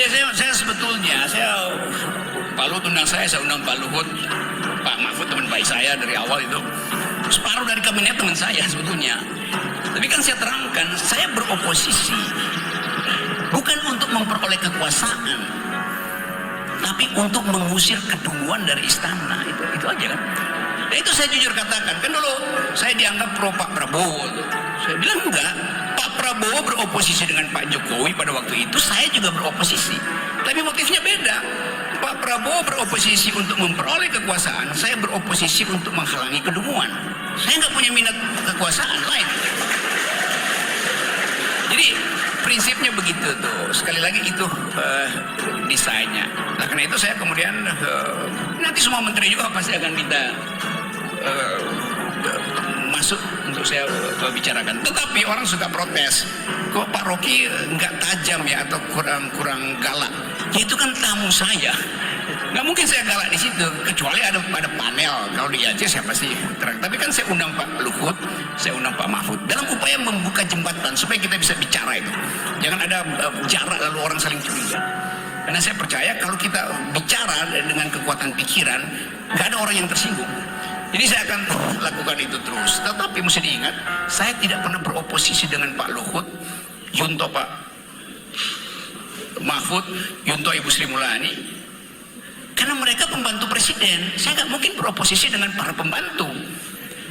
Ya saya sebetulnya Pak Luhut undang saya undang Pak Luhut, Pak Mahfud teman baik saya dari awal itu. Separuh dari kabinet teman saya sebetulnya. Tapi kan saya terangkan, saya beroposisi bukan untuk memperoleh kekuasaan, tapi untuk mengusir kedunguan dari istana. Itu aja kan. Nah, itu saya jujur katakan, kan dulu saya dianggap pro Pak Prabowo. Saya bilang enggak, Pak Prabowo beroposisi dengan Pak Jokowi pada waktu itu, saya juga beroposisi. Tapi motifnya beda. Pak Prabowo beroposisi untuk memperoleh kekuasaan, saya beroposisi untuk menghalangi kedunguan. Saya nggak punya minat kekuasaan lain. Jadi prinsipnya begitu tuh. Sekali lagi itu desainnya. Nah karena itu saya kemudian nanti semua menteri juga pasti akan minta masuk untuk saya bicarakan. Tetapi orang suka protes, kok Pak Rocky nggak tajam ya atau kurang galak? Ya, itu kan tamu saya. Nggak mungkin saya galak di situ, kecuali ada panel. Kalau di Aceh saya pasti terang. Tapi kan saya undang Pak Luhut, saya undang Pak Mahfud dalam upaya membuka jembatan supaya kita bisa bicara itu. Jangan ada jarak lalu orang saling curiga. Karena saya percaya kalau kita bicara dengan kekuatan pikiran, nggak ada orang yang tersinggung. Jadi saya akan lakukan itu terus. Tetapi mesti diingat, saya tidak pernah beroposisi dengan Pak Luhut, Yunto Pak Mahfud, Yunto Ibu Sri Mulyani. Karena mereka pembantu presiden. Saya nggak mungkin beroposisi dengan para pembantu.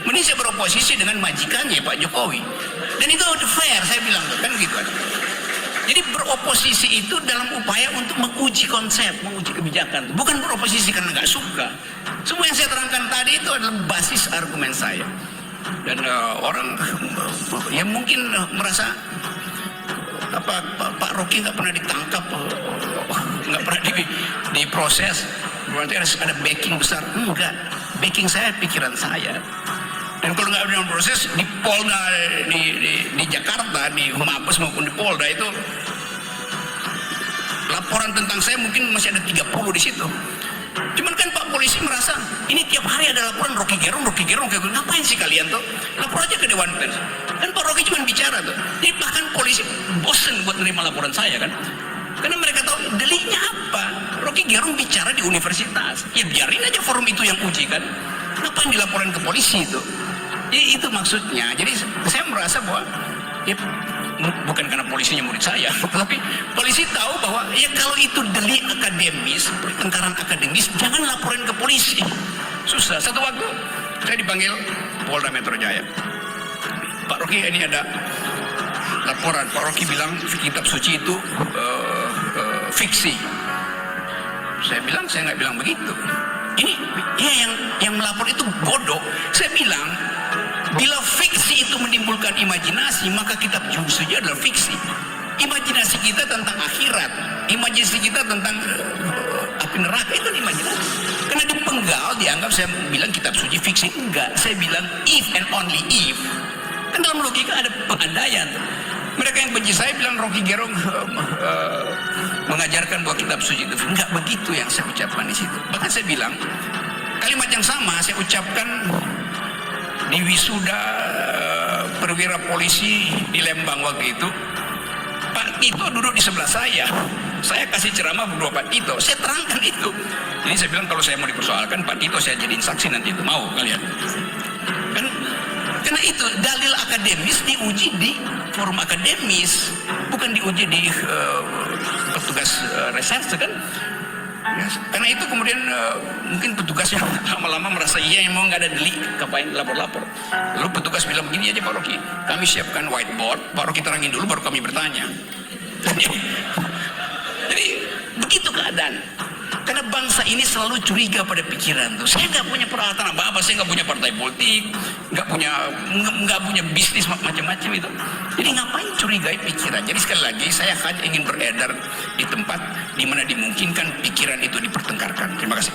Mending saya beroposisi dengan majikannya Pak Jokowi. Dan itu fair, saya bilang kan gitu. Jadi beroposisi itu dalam upaya untuk menguji konsep, menguji kebijakan. Bukan beroposisi karena nggak suka. Semua yang saya terangkan tadi itu adalah basis argumen saya. Dan orang yang mungkin merasa Pak Rocky nggak pernah ditangkap, nggak pernah diproses, berarti ada backing besar. Enggak, backing saya pikiran saya. Dan kalau nggak ada proses di Polda di Jakarta, di Mabes maupun di Polda itu laporan tentang saya mungkin masih ada 30 di situ. Cuman kan Pak polisi merasa ini tiap hari ada laporan Rocky Gerung. Ngapain sih kalian tuh? Lapor aja ke Dewan Pers. Kan Pak Rocky cuma bicara tuh. Jadi bahkan polisi bosen buat nerima laporan saya kan. Karena mereka tahu deliknya apa. Rocky Gerung bicara di universitas. Ya biarin aja forum itu yang uji kan. Ngapain dilaporin ke polisi itu? Jadi itu maksudnya. Jadi saya merasa bahwa ya, bukan karena polisinya murid saya, tapi polisi tahu bahwa ya kalau itu delik akademis, pertengkaran akademis, jangan laporin ke polisi. Susah. Satu waktu saya dipanggil Polda Metro Jaya. Pak Rocky, ini ada laporan. Pak Rocky bilang kitab suci itu fiksi. Saya bilang saya nggak bilang begitu. Ini ya yang melapor itu bodoh. Saya bilang bila fiksi itu menimbulkan imajinasi, maka kitab suci adalah fiksi. Imajinasi kita tentang akhirat, imajinasi kita tentang api neraka itu imajinasi. Karena dipenggal dianggap saya bilang kitab suci fiksi. Enggak, saya bilang if and only if. Kan dalam logika ada pengandaian. Mereka yang benci saya bilang Rocky Gerung mengajarkan bahwa kitab suci itu enggak begitu yang saya ucapkan di situ. Bahkan saya bilang kalimat yang sama saya ucapkan di wisuda perwira polisi di Lembang waktu itu. Pak Tito duduk di sebelah saya kasih ceramah berdua Pak Tito, saya terangkan itu. Jadi saya bilang kalau saya mau dipersoalkan Pak Tito saya jadiin saksi nanti, itu mau kalian kan. Karena itu dalil akademis diuji di forum akademis, bukan diuji di petugas reserse kan. Ya, karena itu kemudian mungkin petugasnya lama-lama merasa iya emang nggak ada delik, ngapain lapor-lapor. Lalu petugas bilang begini aja Pak Rocky, kami siapkan whiteboard, Pak Rocky terangin dulu baru kami bertanya. Jadi begitu keadaan. Karena bangsa ini selalu curiga pada pikiran tuh. Saya nggak punya peralatan apa-apa, saya nggak punya partai politik, nggak punya bisnis macam-macam itu. Jadi ngapain curigai pikiran? Jadi sekali lagi saya hanya ingin beredar di tempat di mana dimungkinkan pikiran itu dipertengkarkan. Terima kasih.